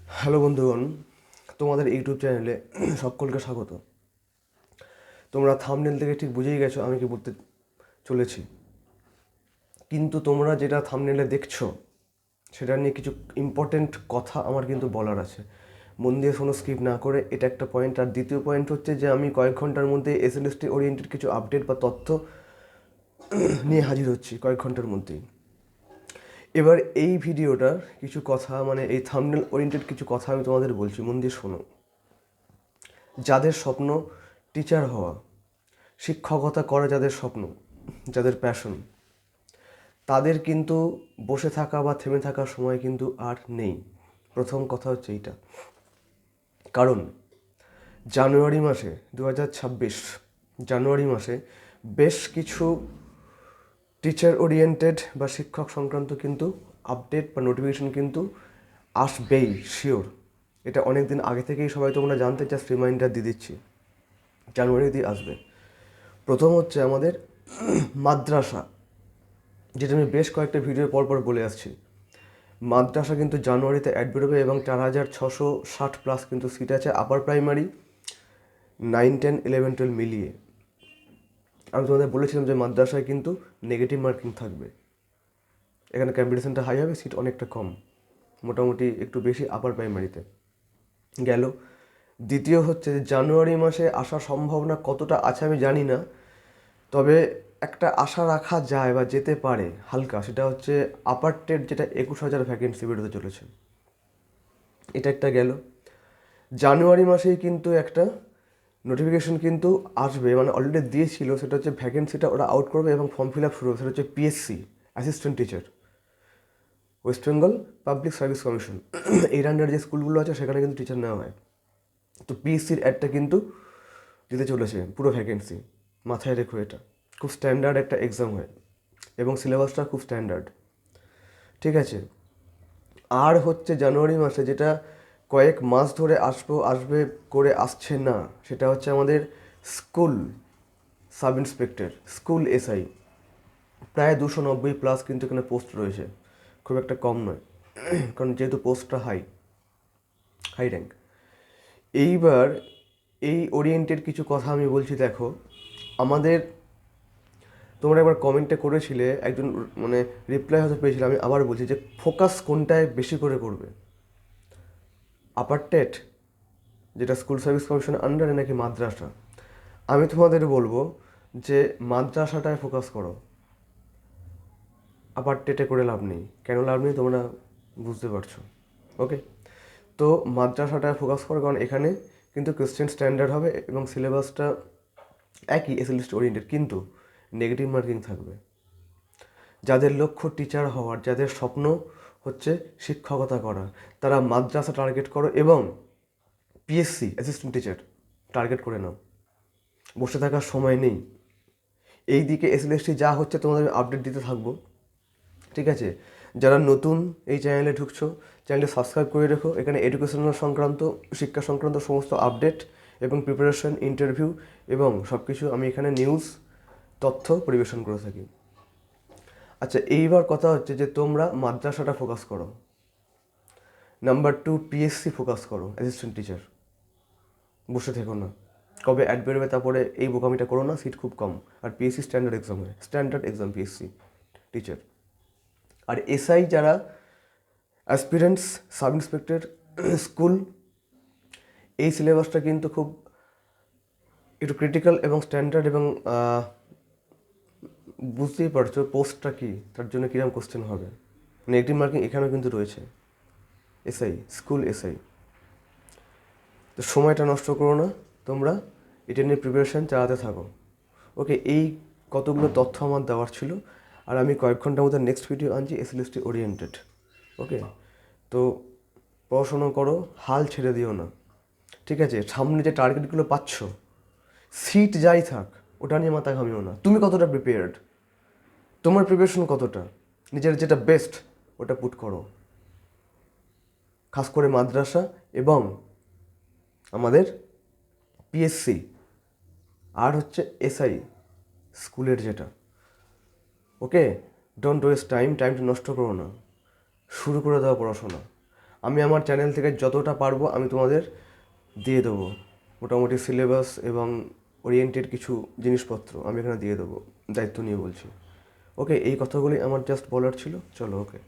Hello বন্ধুগণ, তোমাদের YouTube চ্যানেলে সকলকে স্বাগত। তোমরা থাম্বনেল থেকে ঠিক বুঝেই গেছো আমি কি বলতে চলেছি, কিন্তু তোমরা যেটা থাম্বনেলে দেখছো সেটা নিয়ে কিছু ইম্পর্টেন্ট কথা আমার কিন্তু বলার আছে। মন দিয়ে শোনো, স্কিপ না করে। এটা একটা পয়েন্ট। আর দ্বিতীয় পয়েন্ট হচ্ছে যে আমি কয়েক ঘন্টার মধ্যে এসএলএসটি ওরিয়েন্টেড কিছু আপডেট বা তথ্য নিয়ে হাজির হচ্ছি কয়েক ঘন্টার মধ্যেই। এবার এই ভিডিওটার কিছু কথা, মানে এই থাম্বনেল ওরিয়েন্টেড কিছু কথা আমি তোমাদের বলছি, মন দিয়ে শোনো। যাদের স্বপ্ন টিচার হওয়া, শিক্ষকতা করা, যাদের স্বপ্ন, যাদের প্যাশন, তাদের কিন্তু বসে থাকা বা থেমে থাকার সময় কিন্তু আর নেই। প্রথম কথা হচ্ছে এইটা। কারণ জানুয়ারি মাসে 2026 জানুয়ারি মাসে বেশ কিছু টিচার ওরিয়েন্টেড বা শিক্ষক সংক্রান্ত কিন্তু আপডেট বা নোটিফিকেশন কিন্তু আসবেই, শিওর। এটা অনেক দিন আগে থেকেই সবাই তোমরা জানতে, জাস্ট রিমাইন্ডার দিয়ে দিচ্ছি, জানুয়ারিতেই আসবে। প্রথম হচ্ছে আমাদের মাদ্রাসা, যেটা আমি বেশ কয়েকটা ভিডিও পর পর বলে আসছি। মাদ্রাসা কিন্তু জানুয়ারিতে অ্যাড বেরোবে এবং 4,660 প্লাস কিন্তু সিট আছে আপার প্রাইমারি 9, 10, 11, 12 মিলিয়ে। আমি তোমাদের বলেছিলাম যে মাদ্রাসায় কিন্তু নেগেটিভ মার্কিং থাকবে, এখানে কম্পিটিশনটা হাই হবে, সিট অনেকটা কম, মোটামুটি একটু বেশি আপার প্রাইমারিতে গেল। দ্বিতীয় হচ্ছে যে জানুয়ারি মাসে আসার সম্ভাবনা কতটা আছে আমি জানি না, তবে একটা আশা রাখা যায় বা যেতে পারে হালকা, সেটা হচ্ছে আপার টেট, যেটা 21,000 ভ্যাকেন্সি বেরোতে চলেছে। এটা একটা গেল। জানুয়ারি মাসেই কিন্তু একটা নোটিফিকেশন কিন্তু আসবে, মানে অলরেডি দিয়েছিল, সেটা হচ্ছে ভ্যাকেন্সিটা ওরা আউট করবে এবং ফর্ম ফিল আপ শুরু হবে। সেটা হচ্ছে PSC, assistant teacher, West Bengal public service commission. এর আন্ডারে যে স্কুলগুলো আছে সেখানে কিন্তু টিচার নেওয়া হয়। তো পিএসসির অ্যাডটা কিন্তু দিতে চলেছে, পুরো ভ্যাকেন্সি। মাথায় রেখো, এটা খুব স্ট্যান্ডার্ড একটা এক্সাম হয় এবং সিলেবাসটা খুব স্ট্যান্ডার্ড, ঠিক আছে। আর হচ্ছে জানুয়ারি মাসে যেটা কয়েক মাস ধরে আসবে করে আসছে না, সেটা হচ্ছে আমাদের school sub inspector, school SI. প্রায় 290 প্লাস কিন্তু এখানে পোস্ট রয়েছে, খুব একটা কম নয়, কারণ যেহেতু পোস্টটা হাই হাই র্যাঙ্ক। এইবার এই ওরিয়েন্টেড কিছু কথা আমি বলছি, দেখো। আমাদের তোমরা একবার কমেন্টে করেছিলে, একজন মানে রিপ্লাই হয়তো পেয়েছিলে, আমি আবার বলছি যে ফোকাস কোনটায় বেশি করে করবে, আপার টেট, যেটা স্কুল সার্ভিস কমিশনের আন্ডারে, নাকি মাদ্রাসা। আমি তোমাদের বলবো যে মাদ্রাসাটায় ফোকাস করো, আপার টেটে করে লাভ নেই। কেন লাভ নেই তোমরা বুঝতে পারছো, ওকে। তো মাদ্রাসাটায় ফোকাস করো, কারণ এখানে কিন্তু কোয়েশ্চেন স্ট্যান্ডার্ড হবে এবং সিলেবাসটা একই এসএলএসটি ওরিয়েন্টেড, কিন্তু নেগেটিভ মার্কিং থাকবে। যাদের লক্ষ্য টিচার হওয়ার, যাদের স্বপ্ন হচ্ছে শিক্ষকতা করা, তারা মাদ্রাসা টার্গেট করো এবং পিএসসি অ্যাসিস্ট্যান্ট টিচার টার্গেট করে নাও। বসে থাকার সময় নেই। এই দিকে এসএলএসটি যা হচ্ছে তোমাদের আপডেট দিতে থাকবো, ঠিক আছে। যারা নতুন এই চ্যানেলে ঢুকছো, চ্যানেলটি সাবস্ক্রাইব করে রেখো। এখানে এডুকেশনাল সংক্রান্ত, শিক্ষা সংক্রান্ত সমস্ত আপডেট এবং প্রিপারেশন, ইন্টারভিউ এবং সব কিছু আমি এখানে নিউজ, তথ্য পরিবেশন করে থাকি। আচ্ছা, এইবার কথা হচ্ছে যে তোমরা মাদ্রাসাটা ফোকাস করো। নাম্বার 2, পিএসসি ফোকাস করো, অ্যাসিস্ট্যান্ট টিচার। বসে থেকো না, কবে অ্যাড বেরোবে তারপরে এই বোকামিটা করো না, সিট খুব কম। আর পিএসসি স্ট্যান্ডার্ড এক্সাম হয়, স্ট্যান্ডার্ড এক্সাম পিএসসি টিচার। আর এসআই যারা অ্যাসপিরেন্টস সাব ইন্সপেক্টর স্কুল, এই সিলেবাসটা কিন্তু খুব একটু ক্রিটিক্যাল এবং স্ট্যান্ডার্ড, এবং বুঝতেই পারছো পোস্টটা কী, তার জন্য কীরকম কোশ্চেন হবে। নেগেটিভ মার্কিং এখানেও কিন্তু রয়েছে, এসআই, স্কুল এসআই। তো সময়টা নষ্ট করো না, তোমরা এটা নিয়ে প্রিপারেশান চালাতে থাকো, ওকে। এই কতগুলো তথ্য আমার দেওয়ার ছিল, আর আমি কয়েক ঘন্টার মধ্যে নেক্সট ভিডিও আনছি এসএলএসটি ওরিয়েন্টেড, ওকে। তো পড়াশুনো করো, হাল ছেড়ে দিও না, ঠিক আছে। সামনে যে টার্গেটগুলো পাচ্ছ, সিট যাই থাক, ওটা নিয়ে মাথা ঘামিও না। তুমি কতটা প্রিপেয়ার্ড, তোমার প্রিপারেশন কতটা, নিজের যেটা বেস্ট ওটা পুট করো, খাস করে মাদ্রাসা এবং আমাদের পিএসসি, আর হচ্ছে এসআই স্কুলের যেটা, ওকে। ডোন্ট ওয়েস্ট টাইমটা নষ্ট করো না, শুরু করে দাও পড়াশোনা। আমি আমার চ্যানেল থেকে যতটা পারবো আমি তোমাদের দিয়ে দেবো, মোটামুটি সিলেবাস এবং ওরিয়েন্টেড কিছু জিনিসপত্র আমি এখানে দিয়ে দেবো, দায়িত্ব নিয়ে বলছি। ওকে, এই কথাগুলি আমার জাস্ট বলার ছিল। চলো, ওকে।